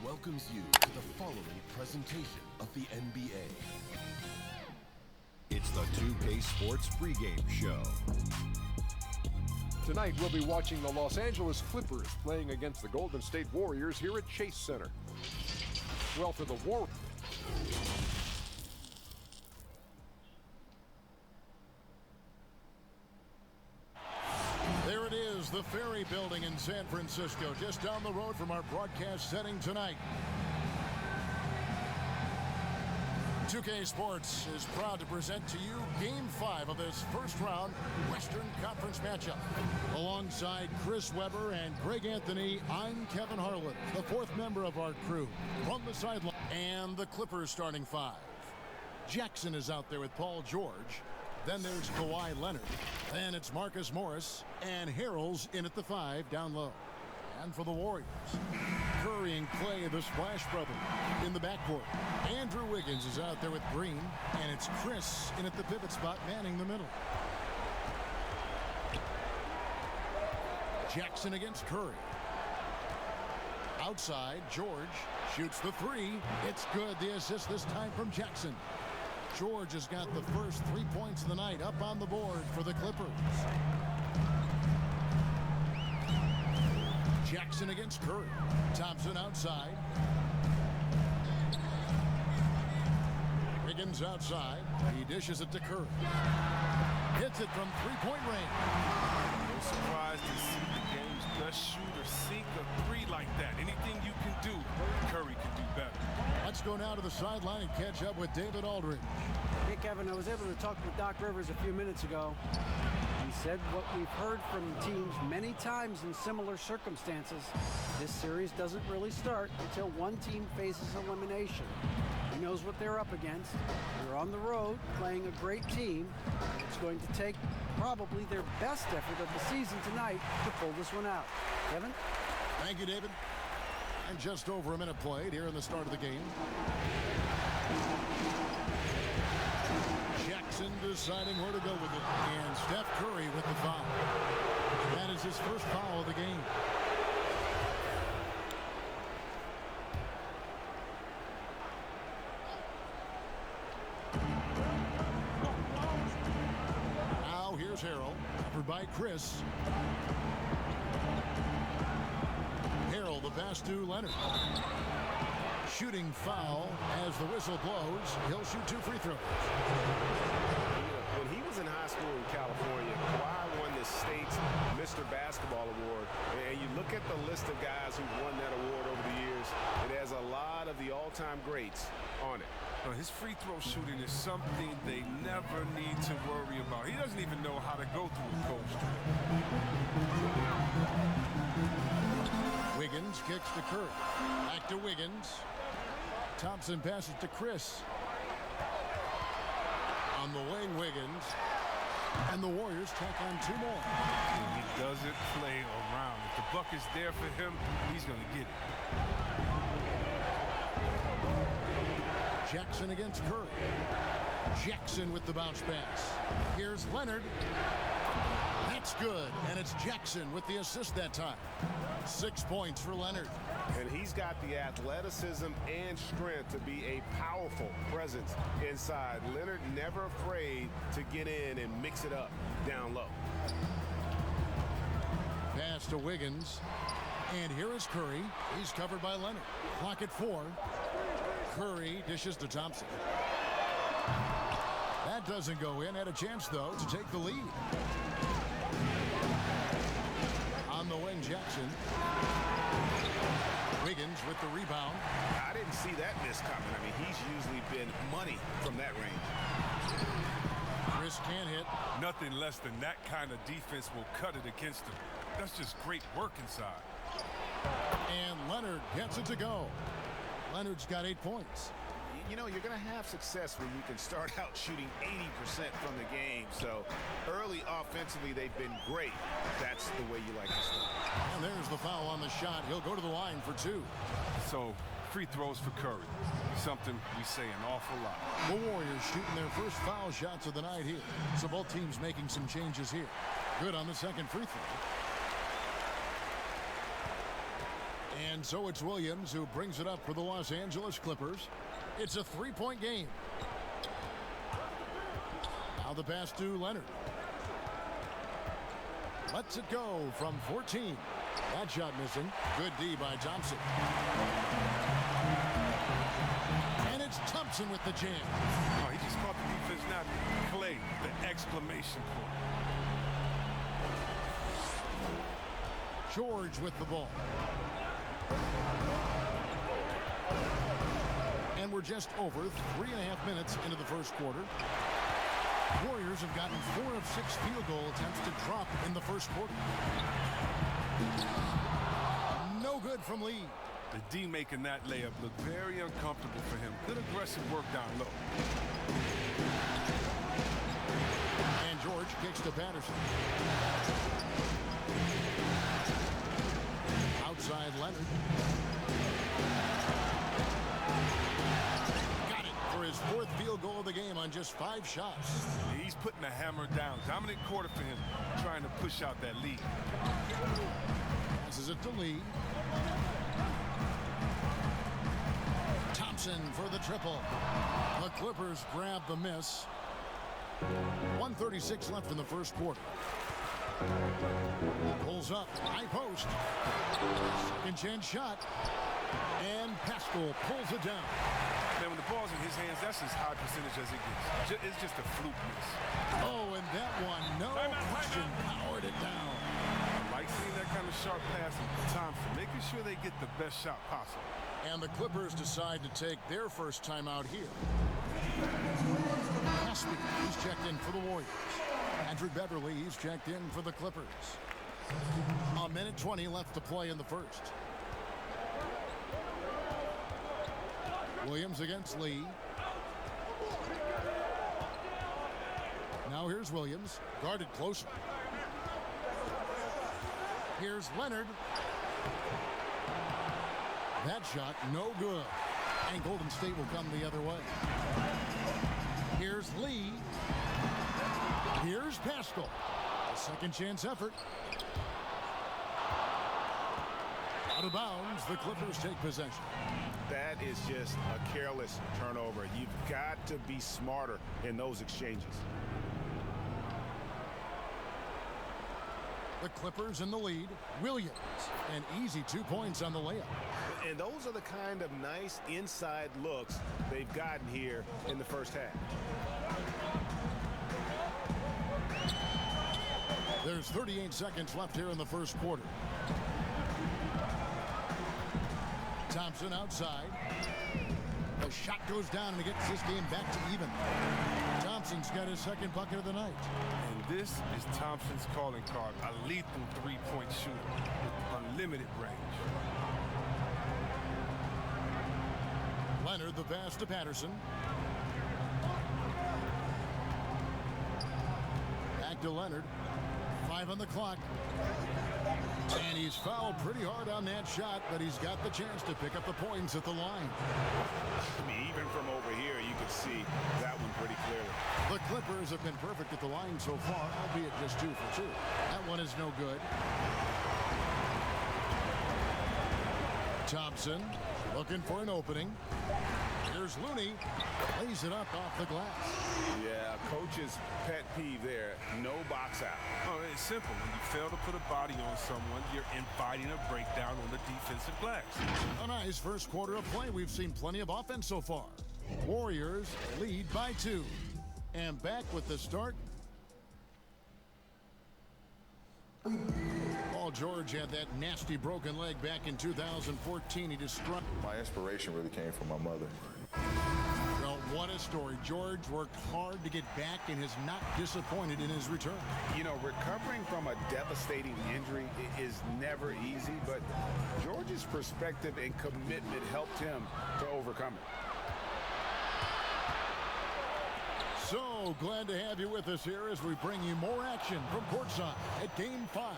welcomes you to the following presentation of the NBA. It's the 2K Sports pregame show. Tonight, we'll be watching the Los Angeles Clippers playing against the Golden State Warriors here at Chase Center. Well, for the Warri. There it is, the Ferry Building in San Francisco, just down the road from our broadcast setting tonight. 2K Sports is proud to present to you Game 5 of this first-round Western Conference matchup. Alongside Chris Webber and Greg Anthony, I'm Kevin Harlan, the fourth member of our crew. From the sideline, and the Clippers starting five. Jackson is out there with Paul George. Then there's Kawhi Leonard. Then it's Marcus Morris. And Harrell's in at the 5 down low. And for the Warriors, Curry and Clay, the Splash Brothers, in the backcourt. Andrew Wiggins is out there with Green. And it's Chris in at the pivot spot, manning the middle. Jackson against Curry. Outside, George shoots the 3. It's good. The assist this time from Jackson. George has got the first 3 points of the night up on the board for the Clippers. Jackson against Curry. Thompson outside. Wiggins outside. He dishes it to Curry. Hits it from three-point range. No surprise to see the game's best shooter sink a 3 like that. Anything you can do, Curry can do better. Let's go now to the sideline and catch up with David Aldridge. Hey, Kevin, I was able to talk with Doc Rivers a few minutes ago. He said what we've heard from teams many times in similar circumstances. This series doesn't really start until one team faces elimination. He knows what they're up against. They're on the road playing a great team. It's going to take probably their best effort of the season tonight to pull this one out. Kevin? Thank you, David. And just over a minute played here in the start of the game. Jackson deciding where to go with it. And Steph Curry with the foul. That is his first foul of the game. Now here's Harrell, covered by Chris. Harrell, the pass to Leonard. Shooting foul as the whistle blows. He'll shoot 2 free throws. When he was in high school in California, Kawhi won the state's Mr. Basketball Award. And you look at the list of guys who won that award over the years, it has a lot of the all-time greats on it. His free throw shooting is something they never need to worry about. He doesn't even know how to go through a cold streak. Wiggins kicks to Curry. Back to Wiggins. Thompson passes to Chris. On the wing, Wiggins. And the Warriors tack on 2 more. He doesn't play around. If the buck is there for him, he's going to get it. Jackson against Curry. Jackson with the bounce pass. Here's Leonard. That's good. And it's Jackson with the assist that time. 6 points for Leonard. And he's got the athleticism and strength to be a powerful presence inside. Leonard never afraid to get in and mix it up down low. Pass to Wiggins. And here is Curry. He's covered by Leonard. Clock at 4. Curry dishes to Thompson. That doesn't go in. Had a chance, though, to take the lead. On the wing, Jackson. Wiggins with the rebound. I didn't see that miss coming. I mean, he's usually been money from that range. Chris can't hit. Nothing less than that kind of defense will cut it against him. That's just great work inside. And Leonard gets it to go. Leonard's got 8 points. You know, you're going to have success when you can start out shooting 80% from the game. So early offensively, they've been great. That's the way you like to start. And there's the foul on the shot. He'll go to the line for 2. So free throws for Curry. Something we say an awful lot. The Warriors shooting their first foul shots of the night here. So both teams making some changes here. Good on the second free throw. And so it's Williams who brings it up for the Los Angeles Clippers. It's a three-point game. Now the pass to Leonard. Lets it go from 14. That shot missing. Good D by Thompson. And it's Thompson with the jam. Oh, he just caught the defense now. Clay, the exclamation point. George with the ball. And we're just over 3.5 minutes into the first quarter. Warriors have gotten 4 of 6 field goal attempts to drop in the first quarter. No good from Lee. The D making that layup look very uncomfortable for him. Good aggressive work down low. And George kicks to Patterson. Outside Leonard. Got it for his 4th field goal of the game on just 5 shots. He's putting the hammer down. Dominant quarter for him, trying to push out that lead. Passes it to Lee. Thompson for the triple. The Clippers grab the miss. 1:36 left in the first quarter. Pulls up, high post. Second chance shot. And Pascal pulls it down. Man, when the ball's in his hands, that's as high percentage as it gets. It's just a fluke miss. Oh, and that one, no question, powered it down. I like seeing that kind of sharp pass from Thompson, making sure they get the best shot possible. And the Clippers decide to take their first time out here. Caspi, he's checked in for the Warriors. Andrew Beverly, he's checked in for the Clippers. 1:20 left to play in the first. Williams against Lee. Now here's Williams, guarded closer. Here's Leonard. That shot, no good. And Golden State will come the other way. Here's Lee. Here's Pascal. A second chance effort. Out of bounds, the Clippers take possession. That is just a careless turnover. You've got to be smarter in those exchanges. The Clippers in the lead. Williams, an easy 2 points on the layup. And those are the kind of nice inside looks they've gotten here in the first half. There's 38 seconds left here in the first quarter. Thompson outside. The shot goes down and it gets this game back to even. Thompson's got his second bucket of the night. And this is Thompson's calling card, a lethal three-point shooter with unlimited range. Leonard, the pass to Patterson. Back to Leonard. 5 on the clock. And he's fouled pretty hard on that shot, but he's got the chance to pick up the points at the line. I mean, even from over here, you can see that one pretty clearly. The Clippers have been perfect at the line so far, albeit just 2 for 2. That one is no good. Thompson looking for an opening. Here's Looney. Lays it up off the glass. Yeah, coach's pet peeve there. No box out. Oh, it's simple. When you fail to put a body on someone, you're inviting a breakdown on the defensive glass. A nice first quarter of play. We've seen plenty of offense so far. Warriors lead by 2. And back with the start. Paul George had that nasty broken leg back in 2014. He destroyed. My inspiration really came from my mother. Well, what a story. George worked hard to get back and is not disappointed in his return. You know, recovering from a devastating injury is never easy, but George's perspective and commitment helped him to overcome it. So glad to have you with us here as we bring you more action from courtside at Game 5.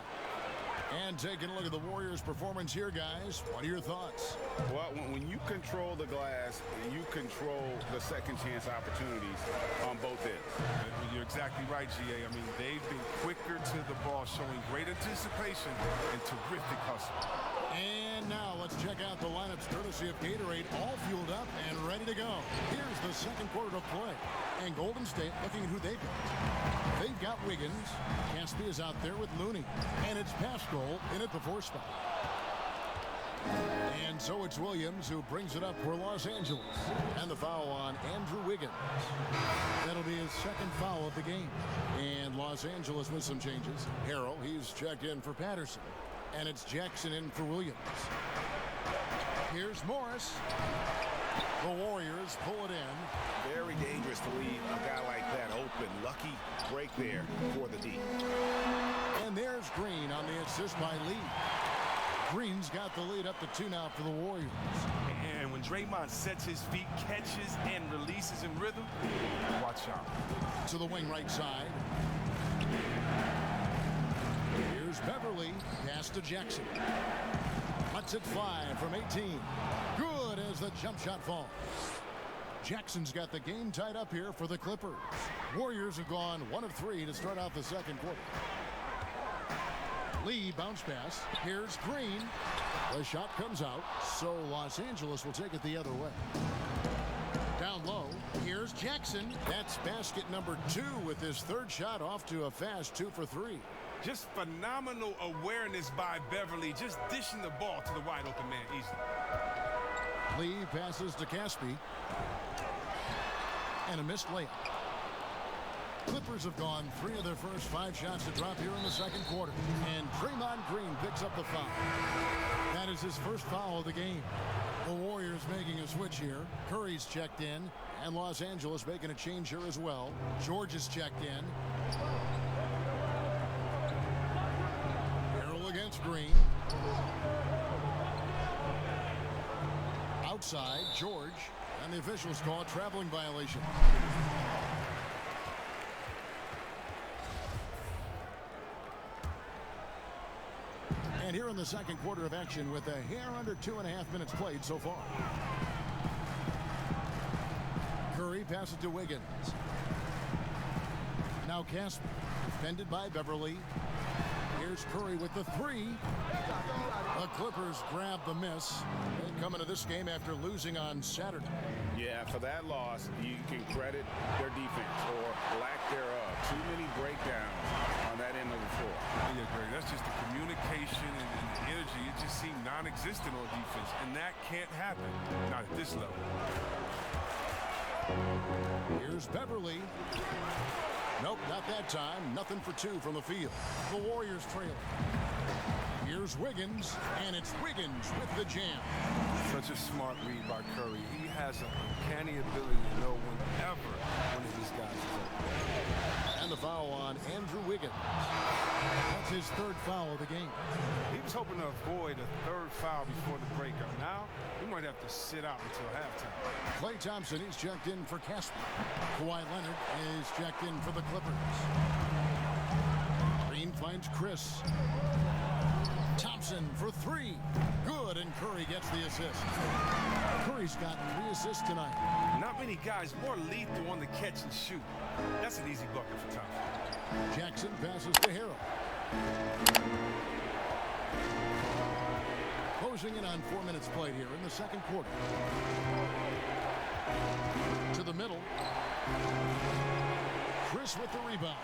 And taking a look at the Warriors' performance here, guys. What are your thoughts? Well, when you control the glass, you control the second chance opportunities on both ends. You're exactly right, GA. I mean, they've been quicker to the ball, showing great anticipation and terrific hustle. And now let's check out the lineups courtesy of Gatorade, all fueled up and ready to go. Here's the second quarter of play. And Golden State looking at who they've got. They've got Wiggins. Caspi is out there with Looney. And it's Pascal in at the 4 spot. And so it's Williams who brings it up for Los Angeles. And the foul on Andrew Wiggins. That'll be his second foul of the game. And Los Angeles with some changes. Harrell, he's checked in for Patterson. And it's Jackson in for Williams. Here's Morris. The Warriors pull it in. Very dangerous to leave a guy like that open. Lucky break there for the D. And there's Green on the assist by Lee. Green's got the lead up to 2 now for the Warriors. And when Draymond sets his feet, catches, and releases in rhythm, watch out. To the wing right side. Here's Beverly. Pass to Jackson. Cuts it 5 from 18. Good as the jump shot falls. Jackson's got the game tied up here for the Clippers. Warriors have gone 1 of 3 to start out the second quarter. Lee bounce pass. Here's Green. The shot comes out, so Los Angeles will take it the other way. Down low, here's Jackson. That's basket number 2 with his 3rd shot off to a fast 2 for 3. Just phenomenal awareness by Beverly, just dishing the ball to the wide open man easily. Lee passes to Caspi. And a missed layup. Clippers have gone 3 of their first 5 shots to drop here in the second quarter. And Draymond Green picks up the foul. That is his first foul of the game. The Warriors making a switch here. Curry's checked in. And Los Angeles making a change here as well. George is checked in. Harrell against Green. Outside, George. And the officials call a traveling violation. And here in the second quarter of action with a hair under 2.5 minutes played so far. Curry passes to Wiggins. Now Caspi, defended by Beverly. Here's Curry with the 3. The Clippers grab the miss. They come into this game after losing on Saturday. Yeah, for that loss, you can credit their defense or lack thereof. Too many breakdowns on that end of the floor. Yeah, Greg, that's just the communication and the energy. It just seemed non-existent on defense, and that can't happen, not at this level. Here's Beverly. Nope, not that time. Nothing for 2 from the field. The Warriors trail. Here's Wiggins, and it's Wiggins with the jam. Such a smart read by Curry. He has an uncanny ability to know whenever one of these guys is open. And the foul on Andrew Wiggins. That's his 3rd foul of the game. He was hoping to avoid a 3rd foul before the breakout. Now, he might have to sit out until halftime. Klay Thompson is checked in for Caspi. Kawhi Leonard is checked in for the Clippers. Green finds Chris. Thompson for 3. Good, and Curry gets the assist. Curry's got 3 assists tonight. Not many guys more lethal on the catch and shoot. That's an easy bucket for Thompson. Jackson passes to Harrell. Closing in on 4 minutes played here in the second quarter. To the middle. Chris with the rebound.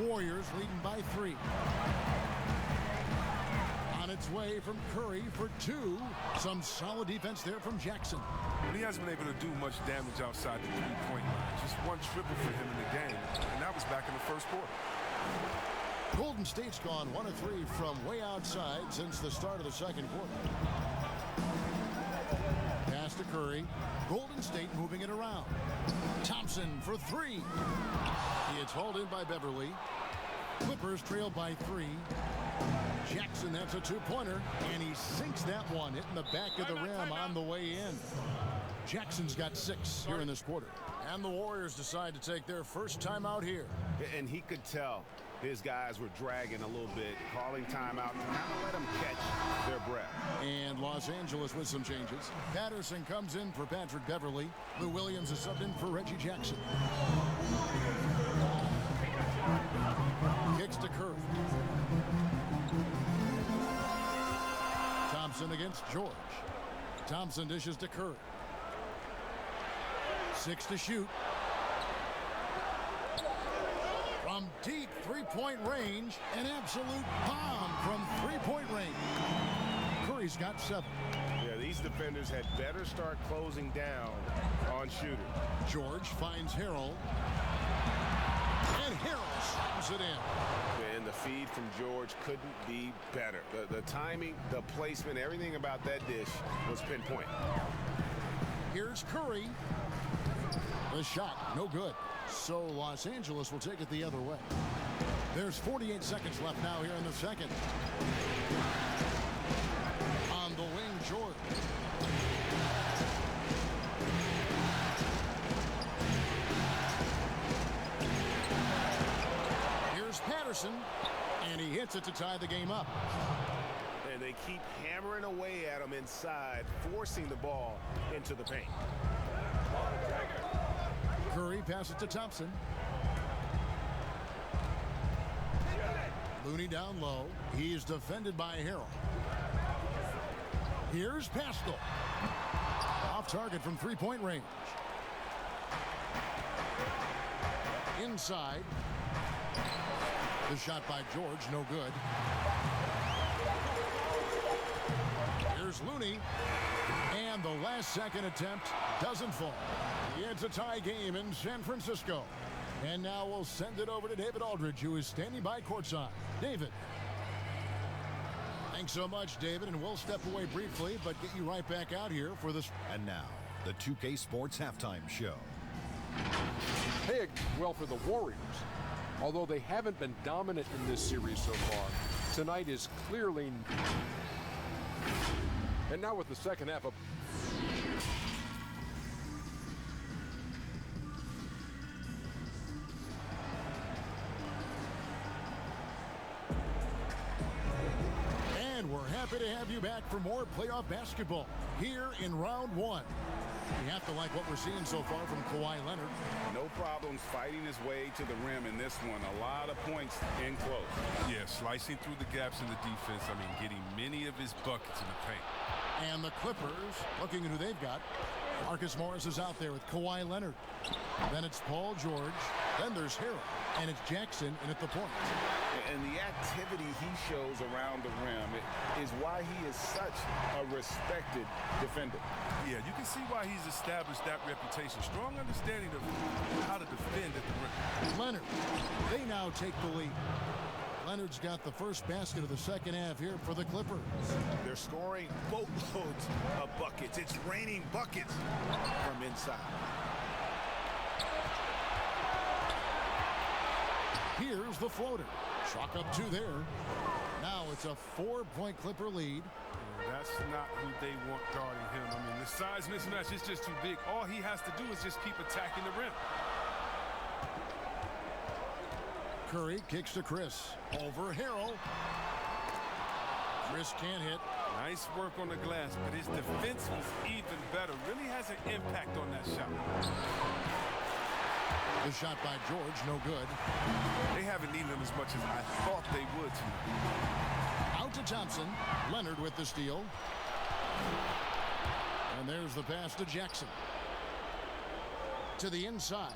Warriors leading by 3. On its way from Curry for 2. Some solid defense there from Jackson. But he hasn't been able to do much damage outside the 3-point line. Just 1 triple for him in the game, and that was back in the first quarter. Golden State's gone 1 of 3 from way outside since the start of the second quarter. Pass to Curry. Golden State moving it around. Thompson for 3. He is hauled in by Beverly. Clippers trail by 3. Jackson, that's a 2-pointer, and he sinks that one, hitting the back of the rim on the way in. Jackson's got 6 here in this quarter. And the Warriors decide to take their first time out here. And he could tell his guys were dragging a little bit, calling timeout to kind of let them catch their breath. And Los Angeles with some changes. Patterson comes in for Patrick Beverly. Lou Williams is subbed in for Reggie Jackson. Kicks to Curry. Thompson against George. Thompson dishes to Curry. 6 to shoot. From deep three-point range, an absolute bomb from three-point range. Curry's got 7. Yeah, these defenders had better start closing down on shooters. George finds Harrell. And Harrell slams it in. And the feed from George couldn't be better. The timing, the placement, everything about that dish was pinpoint. Here's Curry. The shot, no good. So Los Angeles will take it the other way. There's 48 seconds left now here in the second. On the wing, George. Here's Patterson, and he hits it to tie the game up. And they keep hammering away at him inside, forcing the ball into the paint. Curry passes to Thompson. Looney down low. He's defended by Harrell. Here's Pascal. Off target from three-point range. Inside. The shot by George, no good. Here's Looney. And the last second attempt doesn't fall. It's a tie game in San Francisco. And now we'll send it over to David Aldridge, who is standing by courtside. David. Thanks so much, David, and we'll step away briefly, but get you right back out here for this. And now, the 2K Sports Halftime Show. Big, well, for the Warriors. Although they haven't been dominant in this series so far, tonight is clearly... And now with the second half of... And we're happy to have you back for more playoff basketball here in round 1. We have to like what we're seeing so far from Kawhi Leonard. No problems fighting his way to the rim in this one. A lot of points in close. Yeah, slicing through the gaps in the defense. I mean, getting many of his buckets in the paint. And the Clippers, looking at who they've got. Marcus Morris is out there with Kawhi Leonard. Then it's Paul George. Then there's Harrell. And it's Jackson in at the point. And the activity he shows around the rim is why he is such a respected defender. Yeah, you can see why he's established that reputation. Strong understanding of how to defend at the rim. Leonard, they now take the lead. Leonard's got the first basket of the second half here for the Clippers. They're scoring boatloads of buckets. It's raining buckets from inside. Here's the floater. Chalk up 2 there. Now it's a 4-point Clipper lead. That's not who they want guarding him. I mean, the size mismatch is just too big. All he has to do is just keep attacking the rim. Curry kicks to Chris. Over Harrell. Chris can't hit. Nice work on the glass, but his defense was even better. Really has an impact on that shot. The shot by George, no good. They haven't needed him as much as I thought they would tonight. Out to Thompson. Leonard with the steal. And there's the pass to Jackson. To the inside.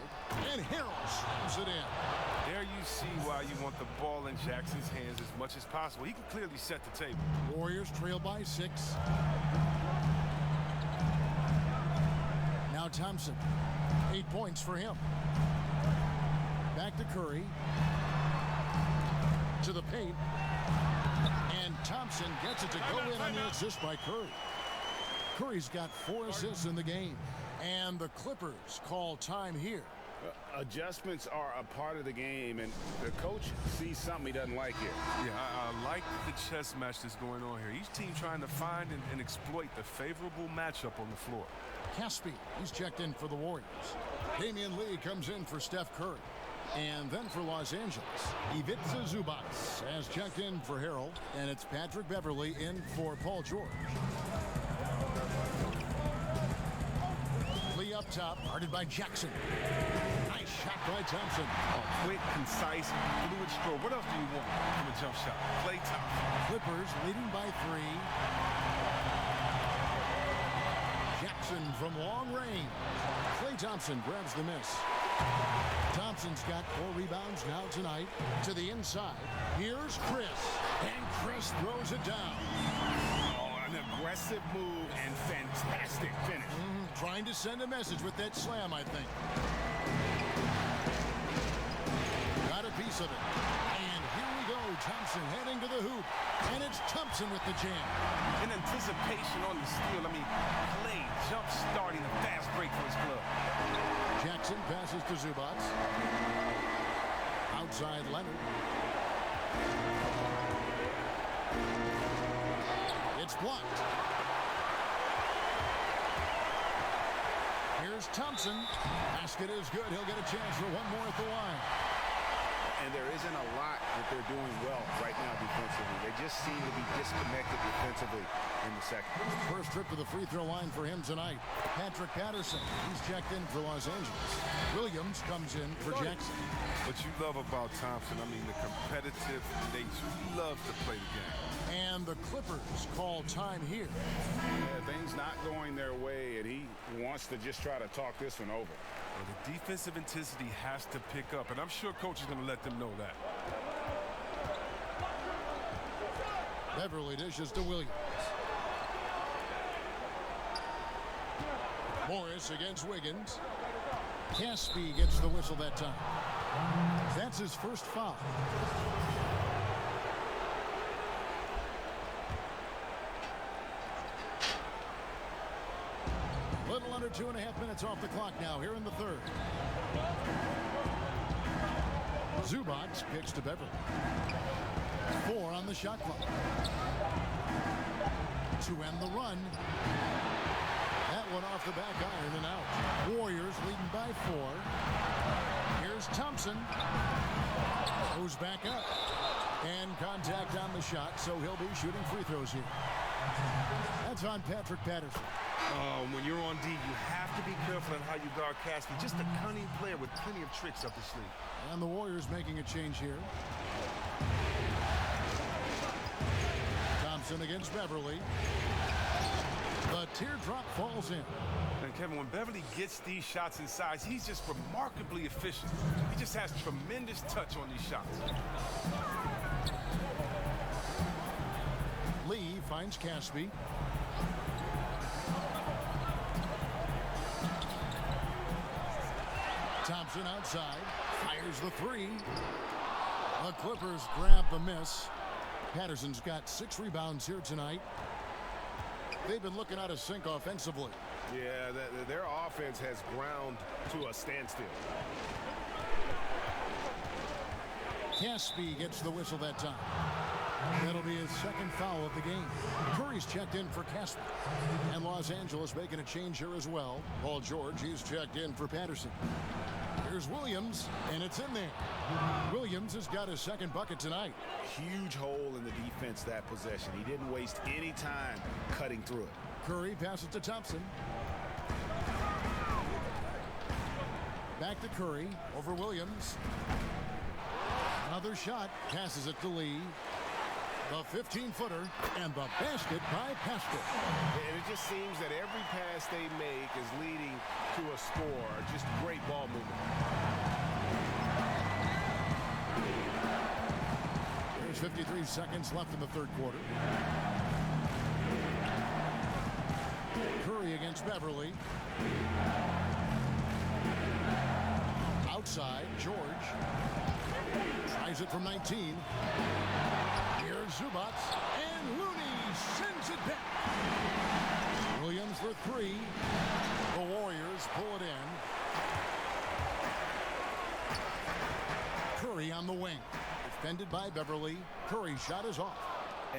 And Harrell slams it in. There you see why you want the ball in Jackson's hands as much as possible. He can clearly set the table. Warriors trail by 6. Now Thompson. 8 points for him. Back to Curry. To the paint. And Thompson gets it to go in on the assist by Curry. Curry's got 4 assists in the game. And the Clippers call time here. Adjustments are a part of the game, and the coach sees something he doesn't like here. Yeah, I like the chess match that's going on here. Each team trying to find and exploit the favorable matchup on the floor. Caspi, he's checked in for the Warriors. Damian Lee comes in for Steph Curry. And then for Los Angeles, Ivica Zubac has checked in for Harrell, and it's Patrick Beverley in for Paul George. Lee up top, guarded by Jackson. Nice shot by Thompson. Quick, concise, fluid stroke. What else do you want from a jump shot? Klay Thompson. Clippers leading by 3. Jackson from long range. Klay Thompson grabs the miss. Thompson's got 4 rebounds now tonight. To the inside. Here's Chris. And Chris throws it down. Oh, an aggressive move and fantastic finish. Trying to send a message with that slam, I think. Got a piece of it. And here we go. Thompson heading to the hoop. And it's Thompson with the jam. In anticipation on the steal, Klay jump starting a fast break for his club. Jackson passes to Zubac. Outside Leonard. It's blocked. Here's Thompson. Basket is good. He'll get a chance for one more at the line. And there isn't a lot that they're doing well right now defensively. They just seem to be disconnected defensively in the second. First trip to the free throw line for him tonight. Patrick Patterson. He's checked in for Los Angeles. Williams comes in for Jackson. What you love about Thompson, the competitive nature. He loves to play the game. And the Clippers call time here. Yeah, things not going their way, and he wants to just try to talk this one over. Well, the defensive intensity has to pick up, and I'm sure coach is going to let them know that. Beverly dishes to Williams. Morris against Wiggins. Caspi gets the whistle that time. That's his first foul. Little under 2.5 minutes off the clock now here in the third. Zubac kicks to Beverly. 4 on the shot clock. To end the run. That one off the back iron and out. Warriors leading by 4. Here's Thompson. Goes back up. And contact on the shot, so he'll be shooting free throws here. That's on Patrick Patterson. When you're on D, you have to be careful on how you guard Caspi. Just a cunning player with plenty of tricks up his sleeve. And the Warriors making a change here. Thompson against Beverly. The teardrop falls in. And Kevin, when Beverly gets these shots inside, he's just remarkably efficient. He just has tremendous touch on these shots. Lee finds Caspi. Thompson outside, fires the 3. The Clippers grab the miss. Patterson's got 6 rebounds here tonight. They've been looking out of sync offensively. Yeah, their offense has ground to a standstill. Caspi gets the whistle that time. That'll be his second foul of the game. Curry's checked in for Caspi. And Los Angeles making a change here as well. Paul George, he's checked in for Patterson. Here's Williams, and it's in there. Williams has got his second bucket tonight. Huge hole in the defense that possession. He didn't waste any time cutting through it. Curry passes to Thompson. Back to Curry, over Williams. Another shot, passes it to Lee. The 15-footer, and the basket by Pascal. And it just seems that every pass they make is leading to a score. Just great ball movement. There's 53 seconds left in the third quarter. Curry against Beverly. Outside, George. Tries it from 19. Here's Zubac, and Looney sends it back. Williams for 3. The Warriors pull it in. Curry on the wing. Defended by Beverly. Curry's shot is off.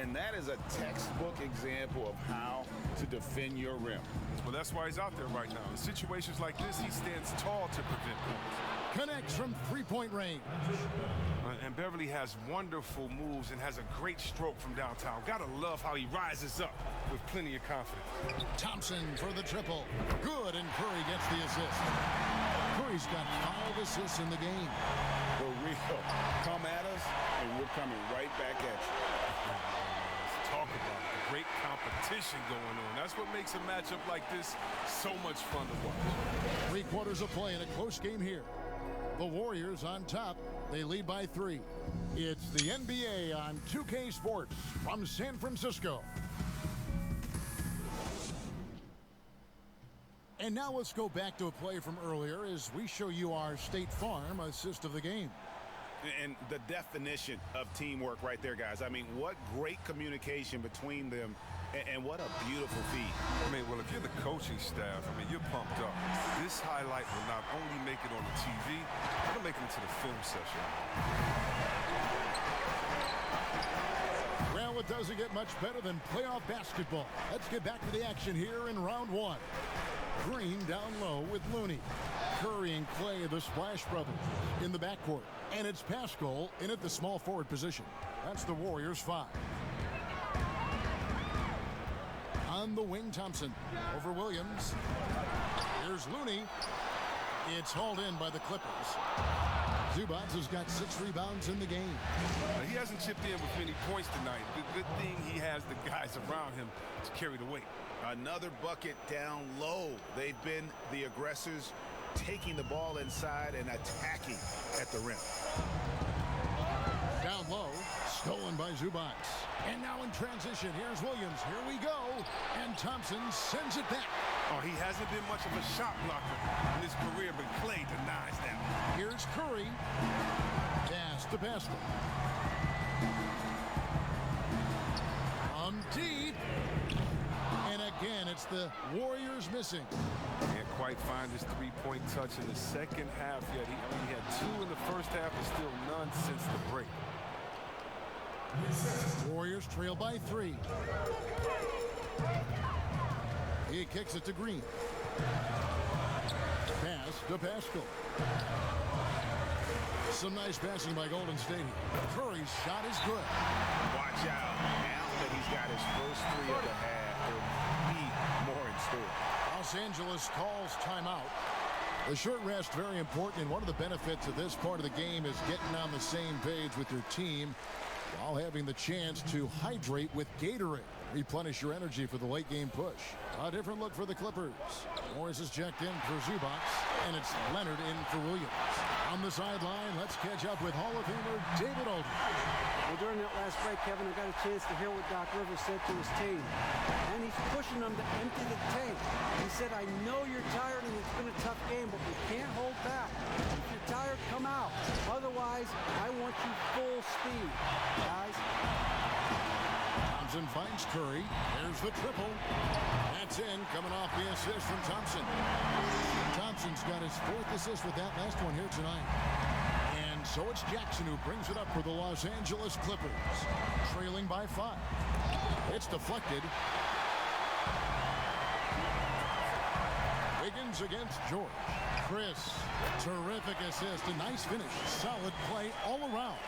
And that is a textbook example of how to defend your rim. Well, that's why he's out there right now. In situations like this, he stands tall to prevent points. Connects from three-point range. And Beverly has wonderful moves and has a great stroke from downtown. Gotta love how he rises up with plenty of confidence. Thompson for the triple. Good, and Curry gets the assist. Curry's got 5 assists in the game. For real. Come at us, and we're coming right back at you. Let's talk about it. Great competition going on. That's what makes a matchup like this so much fun to watch. 3 quarters of play in a close game here. The Warriors on top. They lead by 3. It's the NBA on 2K Sports from San Francisco. And now let's go back to a play from earlier as we show you our State Farm assist of the game. And the definition of teamwork right there, guys. I mean, what great communication between them, and what a beautiful feat. I mean, well, if you're the coaching staff, I mean, you're pumped up. This highlight will not only make it on the TV, it'll make it into the film session. Well, it doesn't get much better than playoff basketball. Let's get back to the action here in round 1. Green down low with Looney. Curry and Clay, the Splash Brothers, in the backcourt. And it's Pascal in at the small forward position. That's the Warriors' 5. On the wing, Thompson over Williams. Here's Looney. It's hauled in by the Clippers. Zubac has got 6 rebounds in the game. He hasn't chipped in with many points tonight. Good thing he has the guys around him to carry the weight. Another bucket down low. They've been the aggressors, taking the ball inside and attacking at the rim. Down low, stolen by Zubac. And now in transition, here's Williams. Here we go. And Thompson sends it back. Oh, he hasn't been much of a shot blocker in his career, but Clay denies that. Here's Curry. Pass to Pascal. Deep. And again, it's the Warriors missing. Can't quite find his three-point touch in the second half yet. He had 2 in the first half and still none since the break. Warriors trail by 3. He kicks it to Green. Pass to Pascal. Some nice passing by Golden State. Curry's shot is good. Watch out. Now that he's got his first 3 of the half, there'll be more in store. Los Angeles calls timeout. The short rest, very important, and one of the benefits of this part of the game is getting on the same page with your team while having the chance to hydrate with Gatorade. Replenish your energy for the late game push. A different look for the Clippers. Morris is checked in for Zubac, and it's Leonard in for Williams. On the sideline, let's catch up with Hall of Famer David Aldridge. Well, during that last break, Kevin, I got a chance to hear what Doc Rivers said to his team. And he's pushing them to empty the tank. He said, I know you're tired and it's been a tough game, but we can't hold back. If you're tired, come out. Otherwise, I want you full speed, guys. Thompson finds Curry. There's the triple. That's in, coming off the assist from Thompson. Thompson's got his 4th assist with that last one here tonight. And so it's Jackson who brings it up for the Los Angeles Clippers. Trailing by 5. It's deflected. Wiggins against George. Chris, terrific assist. A nice finish. Solid play all around.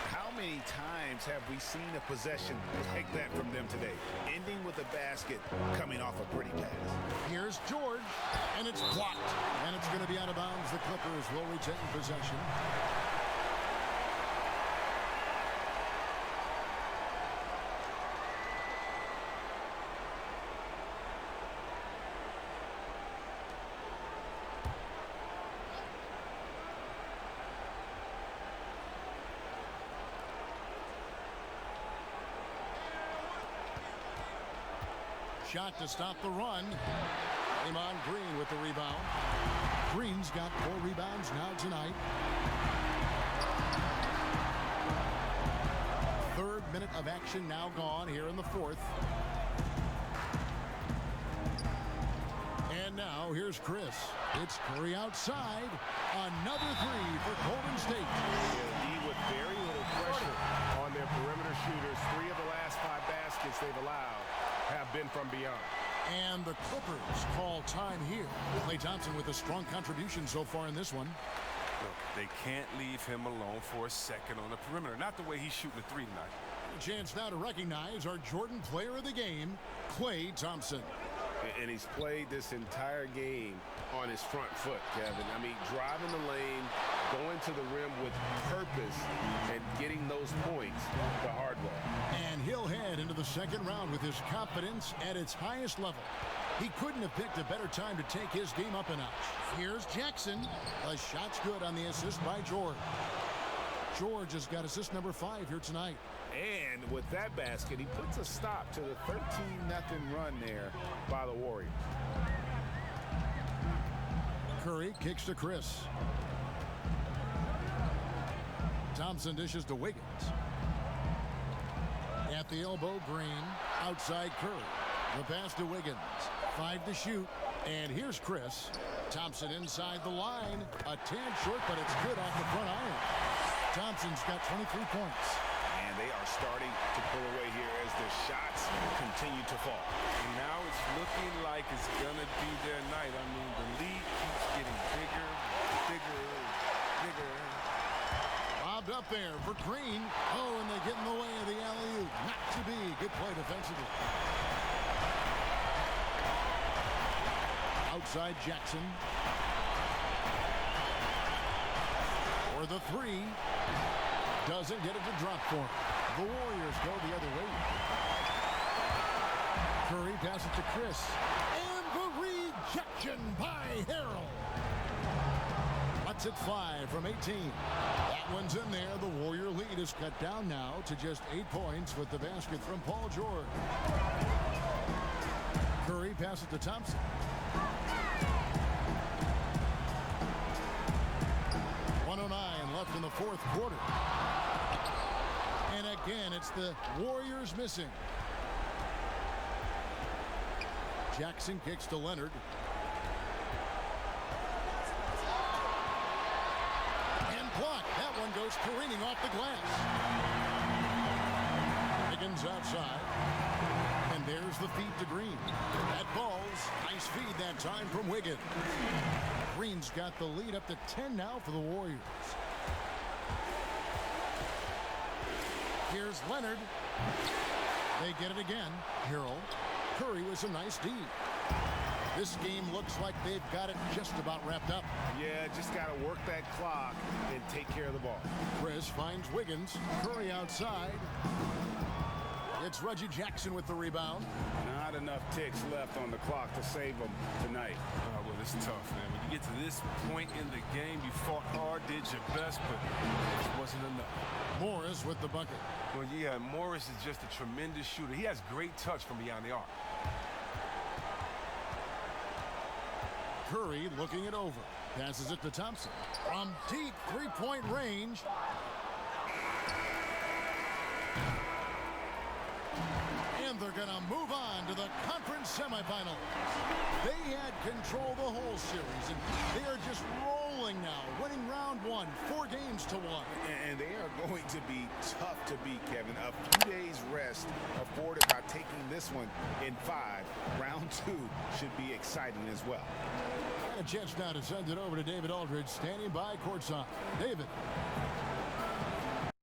How many times have we seen a possession like that from them today? Ending with a basket, coming off a pretty pass. Here's George, and it's blocked. And it's going to be out of bounds. The Clippers will retain possession. Shot to stop the run. Draymond Green with the rebound. Green's got 4 rebounds now tonight. 3rd minute of action now gone here in the 4th. And now here's Chris. It's Curry outside. Another 3 for Golden State. Yeah, with very little pressure on their perimeter shooters. 3 of the last baskets they've allowed have been from beyond. And the Clippers call time here. Klay Thompson with a strong contribution so far in this one. Look, they can't leave him alone for a second on the perimeter. Not the way he's shooting the three tonight. A chance now to recognize our Jordan player of the game, Klay Thompson. And he's played this entire game on his front foot, Kevin. I mean, driving the lane, going to the rim with purpose, and getting those points the hard way. And he'll head into the second round with his confidence at its highest level. He couldn't have picked a better time to take his game up a notch. Here's Jackson. The shot's good on the assist by George. George has got assist number 5 here tonight. And with that basket, he puts a stop to the 13-0 run there by the Warriors. Curry kicks to Chris. Thompson dishes to Wiggins. At the elbow, Green. Outside Curry. The pass to Wiggins. 5 to shoot. And here's Chris. Thompson inside the line. A tad short, but it's good off the front iron. Thompson's got 23 points. And they are starting to pull away here as the shots continue to fall. And now it's looking like it's going to be their night. I mean, the lead keeps getting bigger, bigger, bigger. Bobbed up there for Green. Oh, and they get in the way of the alley-oop. Not to be. Good play defensively. Outside Jackson. For the 3. Doesn't get it to drop for him. The Warriors go the other way. Curry passes to Chris. And the rejection by Harrell. Lets it fly from 18. That one's in there. The Warrior lead is cut down now to just 8 points with the basket from Paul George. Curry passes to Thompson. Left in the fourth quarter. And again, it's the Warriors missing. Jackson kicks to Leonard. And blocked. That one goes careening off the glass. Higgins outside. And there's the feed to Green. That ball's nice feed that time from Wiggins. Green's got the lead up to 10 now for the Warriors. Here's Leonard. They get it again. Harrell. Curry with some nice D. This game looks like they've got it just about wrapped up. Yeah, just got to work that clock and take care of the ball. Chris finds Wiggins. Curry outside. It's Reggie Jackson with the rebound. Not enough ticks left on the clock to save them tonight. Well, it's tough, man. When you get to this point in the game, you fought hard, did your best, but it wasn't enough. Morris with the bucket. Well, yeah, Morris is just a tremendous shooter. He has great touch from beyond the arc. Curry looking it over. Passes it to Thompson. From deep three-point range. And they're going to move on to the conference semifinals. They had control the whole series, and they are just rolling now, winning round 1, 4 games to 1. And they are going to be tough to beat, Kevin. A few days rest afforded by taking this one in 5. Round 2 should be exciting as well. And a chance now to send it over to David Aldridge, standing by courtside. David.